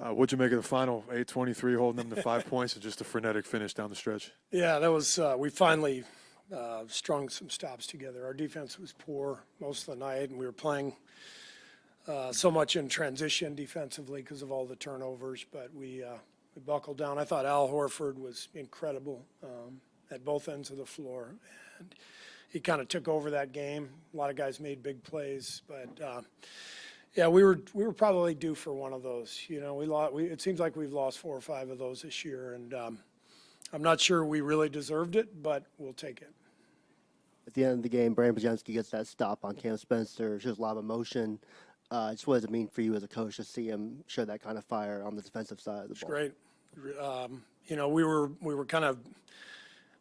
What'd you make of the final 8-23, holding them to 5 points and just a frenetic finish down the stretch? Yeah, that was we finally strung some stops together. Our defense was poor most of the night, and we were playing so much in transition defensively because of all the turnovers, but we buckled down. I thought Al Horford was incredible at both ends of the floor, and he kind of took over that game. A lot of guys made big plays, but yeah, we were probably due for one of those. You know, it seems like we've lost 4 or 5 of those this year, and I'm not sure we really deserved it, but we'll take it. At the end of the game, Brandon Bajensky gets that stop on Cam Spencer, shows a lot of emotion. Just what does it mean for you as a coach to see him show that kind of fire on the defensive side of the ball? It's great. You know, we were kind of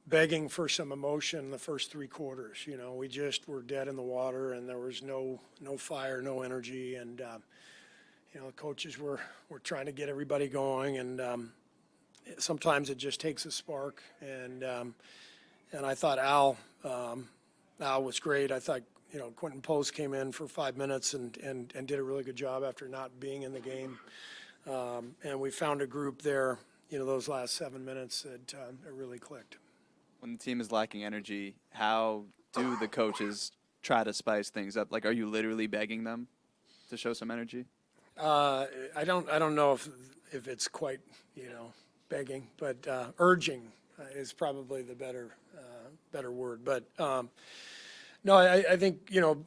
begging for some emotion the first 3 quarters. You know, we just were dead in the water, and there was no fire, no energy, and you know, the coaches were trying to get everybody going, and sometimes it just takes a spark. And I thought Al was great. I thought, you know, Quentin Post came in for 5 minutes and did a really good job after not being in the game. And we found a group there, you know, those last 7 minutes that it really clicked. When the team is lacking energy, how do the coaches try to spice things up? Like, are you literally begging them to show some energy? I don't know if it's quite, you know, begging, but urging is probably the better word. But no, I think, you know,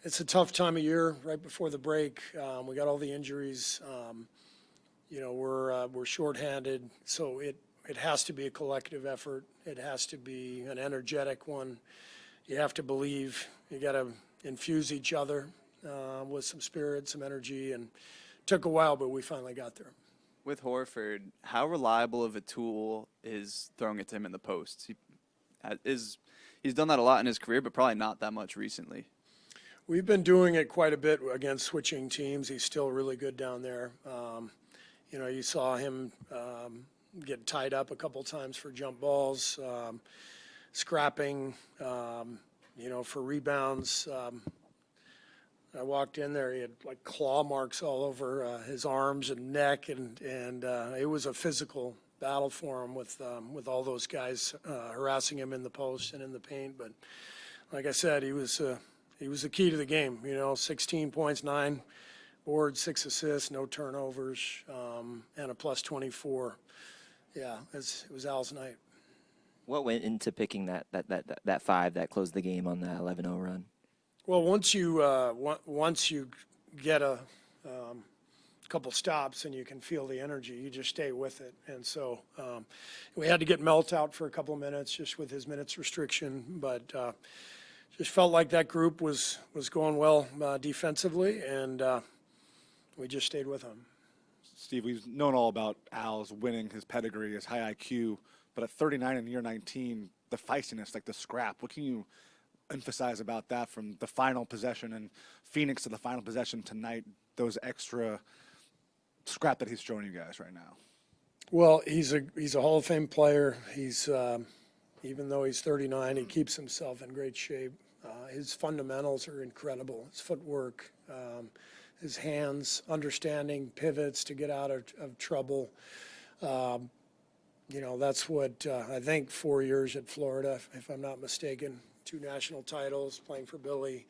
it's a tough time of year right before the break. We got all the injuries. You know, we're shorthanded, so it has to be a collective effort. It has to be an energetic one. You have to believe. You got to infuse each other with some spirit, some energy, and it took a while, but we finally got there. With Horford, how reliable of a tool is throwing it to him in the post? He's done that a lot in his career, but probably not that much recently. We've been doing it quite a bit against switching teams. He's still really good down there. You know, you saw him get tied up a couple times for jump balls, scrapping, you know, for rebounds. I walked in there, he had like claw marks all over his arms and neck, and it was a physical battle for him with all those guys harassing him in the post and in the paint. But like I said, he was the key to the game. You know, 16 points, 9 boards, 6 assists, no turnovers, and a plus 24. Yeah, it was Al's night. What went into picking that 5 that closed the game on that 11-0 run? Well, once you get a couple stops and you can feel the energy, you just stay with it. And so we had to get Melt out for a couple of minutes just with his minutes restriction, but just felt like that group was going well defensively, and we just stayed with him. Steve, we've known all about Al's winning, his pedigree, his high IQ, but at 39 in year 19, the feistiness, like the scrap, what can you emphasize about that from the final possession and Phoenix to the final possession tonight, those extra scrap that he's showing you guys right now? Well, he's a Hall of Fame player. He's even though he's 39, he keeps himself in great shape. His fundamentals are incredible. His footwork, his hands, understanding pivots to get out of trouble. You know, that's what I think 4 years at Florida, if I'm not mistaken, 2 national titles, playing for Billy.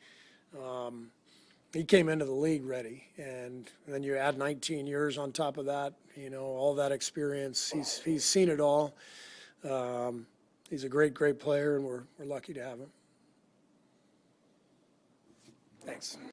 He came into the league ready, and then you add 19 years on top of that. You know, all that experience. He's seen it all. He's a great player, and we're lucky to have him. Thanks.